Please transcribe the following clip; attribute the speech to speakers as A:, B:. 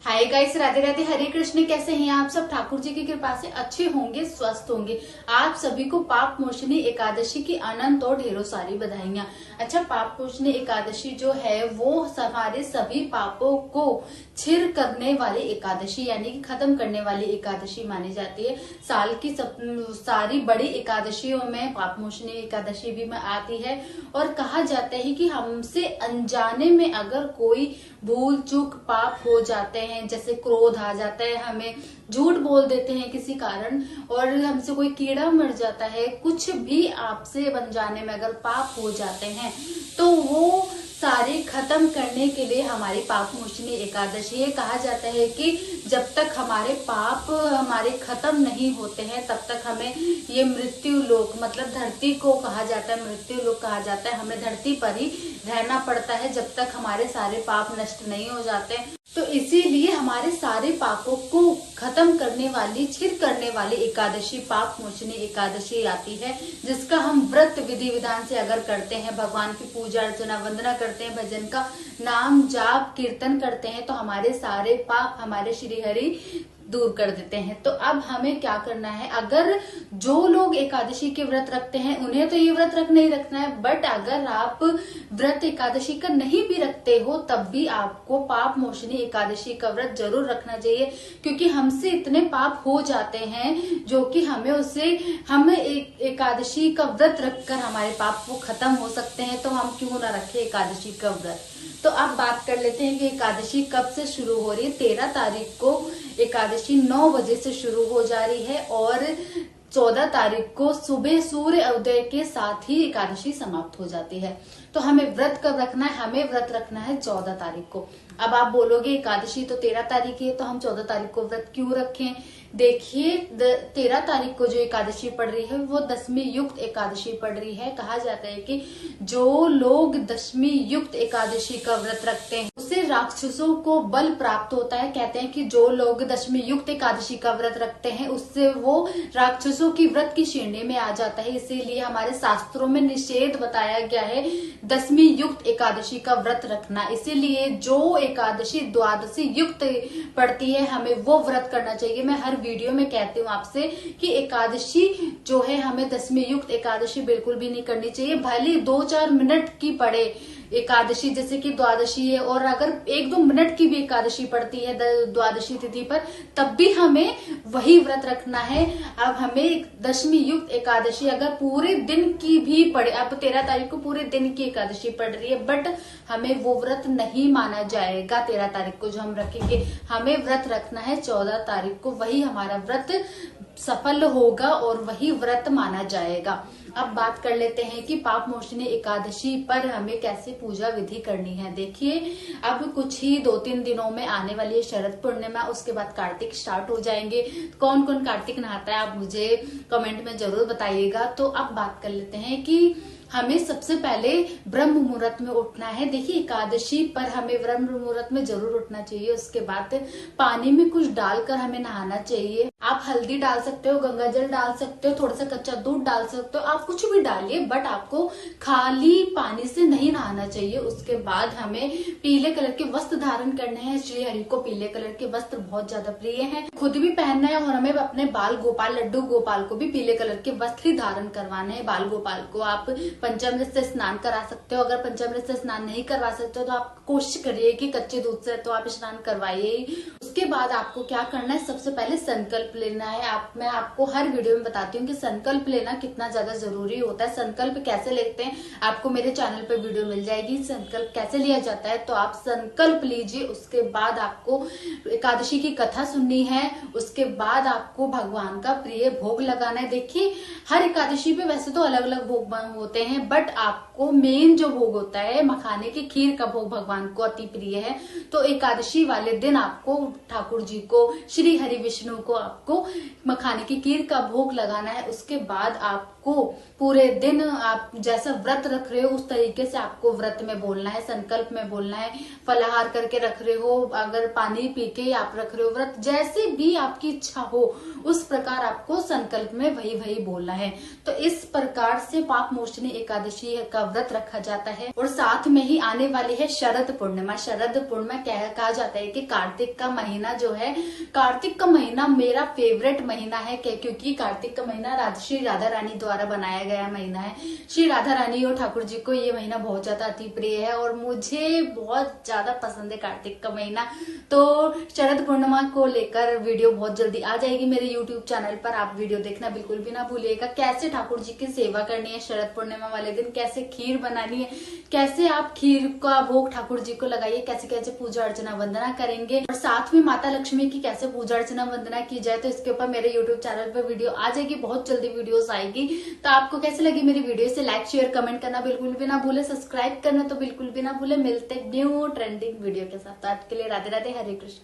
A: Hi guys, Radhe Radhe, हरे कृष्ण। कैसे हैं आप सब? ठाकुर जी की कृपा से अच्छे होंगे, स्वस्थ होंगे। आप सभी को पाप मोचनी एकादशी की अनंत और ढेरों सारी बधाइयां। अच्छा, पाप मोचनी एकादशी जो है वो हमारे सभी पापों को छिर करने वाली एकादशी यानी कि खत्म करने वाली एकादशी मानी जाती है। साल की सारी बड़ी एकादशियों में पाप मोचनी एकादशी भी में आती है और कहा जाता है कि हमसे अनजाने में अगर कोई भूल चूक पाप हो जाते हैं, जैसे क्रोध आ जाता है, हमें झूठ बोल देते हैं किसी कारण, और हमसे कोई कीड़ा मर जाता है, कुछ भी आपसे अनजाने में अगर पाप हो जाते हैं तो वो सारे खत्म करने के लिए हमारी पाप मोचनी एकादशी है। कहा जाता है कि जब तक हमारे पाप हमारे खत्म नहीं होते हैं तब तक हमें ये मृत्यु लोक मतलब धरती को कहा जाता है, मृत्यु लोक कहा जाता है, हमें धरती पर ही रहना पड़ता है जब तक हमारे सारे पाप नष्ट नहीं हो जाते। तो इसीलिए हमारे सारे पापों को खत्म करने वाली, छिर करने वाली एकादशी पाप मोचनी एकादशी आती है, जिसका हम व्रत विधि विधान से अगर करते हैं, भगवान की पूजा अर्चना वंदना करते हैं, भजन का नाम जाप कीर्तन करते हैं तो हमारे सारे पाप हमारे श्री हरि दूर कर देते हैं। तो अब हमें क्या करना है? अगर जो लोग एकादशी के व्रत रखते हैं उन्हें तो ये व्रत रखना ही रखना है, बट अगर आप व्रत एकादशी का नहीं भी रखते हो तब भी आपको पाप मोचनी एकादशी का व्रत जरूर रखना चाहिए, क्योंकि हमसे इतने पाप हो जाते हैं जो कि हमें एकादशी का व्रत रखकर हमारे पाप वो खत्म हो सकते हैं। तो हम क्यों ना रखें एकादशी का व्रत। तो अब बात कर लेते हैं कि एकादशी कब से शुरू हो रही है। 13 तारीख को एकादशी 9 बजे से शुरू हो जा रही है और 14 तारीख को सुबह सूर्य उदय के साथ ही एकादशी समाप्त हो जाती है। तो हमें व्रत कब रखना है? हमें व्रत रखना है 14 तारीख को। अब आप बोलोगे एकादशी तो 13 तारीख है, तो हम 14 तारीख को व्रत क्यों रखें? देखिए, 13 तारीख को जो एकादशी पड़ रही है वो दशमी युक्त एकादशी पड़ रही है। कहा जाता है कि जो लोग दशमी युक्त एकादशी का व्रत रखते हैं उससे राक्षसों को बल प्राप्त होता है। कहते हैं कि जो लोग दशमी युक्त एकादशी का व्रत रखते हैं उससे वो राक्षसों की व्रत की श्रेणी में आ जाता है। इसीलिए हमारे शास्त्रों में निषेध बताया गया है दशमी युक्त एकादशी का व्रत रखना। इसीलिए जो एकादशी द्वादशी युक्त पड़ती है हमें वो व्रत करना चाहिए। मैं हर वीडियो में कहती हूँ आपसे कि एकादशी जो है हमें दशमी युक्त एकादशी बिल्कुल भी नहीं करनी चाहिए, भले 2-4 मिनट की पड़े एकादशी, जैसे कि द्वादशी है, और अगर 1-2 मिनट की भी एकादशी पड़ती है द्वादशी तिथि पर तब भी हमें वही व्रत रखना है। अब हमें दशमी युक्त एकादशी अगर पूरे दिन की भी पड़े, अब 13 तारीख को पूरे दिन की एकादशी पड़ रही है, बट हमें वो व्रत नहीं माना जाएगा 13 तारीख को जो हम रखेंगे। हमें व्रत रखना है 14 तारीख को, वही हमारा व्रत सफल होगा और वही व्रत माना जाएगा। अब बात कर लेते हैं कि पाप मोचनी एकादशी पर हमें कैसे पूजा विधि करनी है। देखिए, अब कुछ ही 2-3 दिनों में आने वाली है शरद पूर्णिमा, उसके बाद कार्तिक स्टार्ट हो जाएंगे। कौन कौन कार्तिक नहाता है आप मुझे कमेंट में जरूर बताइएगा। तो अब बात कर लेते हैं कि हमें सबसे पहले ब्रह्म मुहूर्त में उठना है। देखिए, एकादशी पर हमें ब्रह्म मुहूर्त में जरूर उठना चाहिए। उसके बाद पानी में कुछ डालकर हमें नहाना चाहिए। आप हल्दी डाल सकते हो, गंगा जल डाल सकते हो, थोड़ा सा कच्चा दूध डाल सकते हो, आप कुछ भी डालिए, बट आपको खाली पानी से नहीं नहाना चाहिए। उसके बाद हमें पीले कलर के वस्त्र धारण करने हैं। श्री हरि को पीले कलर के वस्त्र बहुत ज्यादा प्रिय हैं, खुद भी पहनना है, और हमें अपने बाल गोपाल लड्डू गोपाल को भी पीले कलर के वस्त्र ही धारण करवाने हैं। बाल गोपाल को आप पंचामृत से स्नान करा सकते हो। अगर पंचामृत से स्नान नहीं करवा सकते हो तो आप कोशिश करिए कि कच्चे दूध से तो आप स्नान करवाइए। उसके बाद आपको क्या करना है? सबसे पहले संकल्प लेना है। मैं आपको हर वीडियो में बताती हूँ कि संकल्प लेना कितना ज्यादा जरूरी होता है। संकल्प कैसे लेते हैं आपको मेरे चैनल पे वीडियो मिल जाएगी, संकल्प कैसे लिया जाता है। तो आप संकल्प लीजिए। उसके बाद आपको एकादशी की कथा सुननी है। उसके बाद आपको भगवान का प्रिय भोग लगाना है। देखिए, हर एकादशी पे वैसे तो अलग अलग भोग होते हैं, बट आपको मेन जो भोग होता है मखाने की खीर का भोग भगवान को अति प्रिय है। तो एकादशी वाले दिन आपको ठाकुर जी को, श्री हरि विष्णु को आपको मखाने की खीर का भोग लगाना है। उसके बाद आपको पूरे दिन आप जैसा व्रत रख रहे हो उस तरीके से आपको व्रत में बोलना है, संकल्प में बोलना है। फलाहार करके रख रहे हो, अगर पानी पी के आप रख रहे हो व्रत, जैसे भी आपकी इच्छा हो उस प्रकार आपको संकल्प में वही बोलना है। तो इस प्रकार से पाप मोचनी एकादशी का व्रत रखा जाता है। और साथ में ही आने वाली है शरद पूर्णिमा। शरद पूर्णिमा कहा जाता है कि कार्तिक का महीना महीना जो है, कार्तिक का महीना मेरा फेवरेट महीना है, क्योंकि कार्तिक का महीना श्री राधा रानी द्वारा बनाया गया महीना है। श्री राधा रानी और ठाकुर जी को ये महीना बहुत ज्यादा अति प्रिय है और मुझे बहुत ज्यादा पसंद है कार्तिक का महीना। तो शरद पूर्णिमा को लेकर वीडियो बहुत जल्दी आ जाएगी मेरे यूट्यूब चैनल पर, आप वीडियो देखना बिल्कुल भी ना भूलिएगा। कैसे ठाकुर जी की सेवा करनी है शरद पूर्णिमा वाले दिन, कैसे खीर बनानी है, कैसे आप खीर का भोग ठाकुर जी को लगाइए, कैसे कैसे पूजा अर्चना वंदना करेंगे और साथ में माता लक्ष्मी की कैसे पूजा अर्चना वंदना की जाए, तो इसके ऊपर मेरे यूट्यूब चैनल पर वीडियो आ जाएगी, बहुत जल्दी वीडियोस आएगी। तो आपको कैसे लगी मेरी वीडियो, से लाइक शेयर कमेंट करना बिल्कुल भी ना भूले, सब्सक्राइब करना तो बिल्कुल भी ना भूले। मिलते न्यू ट्रेंडिंग वीडियो के साथ, आज के लिए राधे राधे, हरे कृष्ण।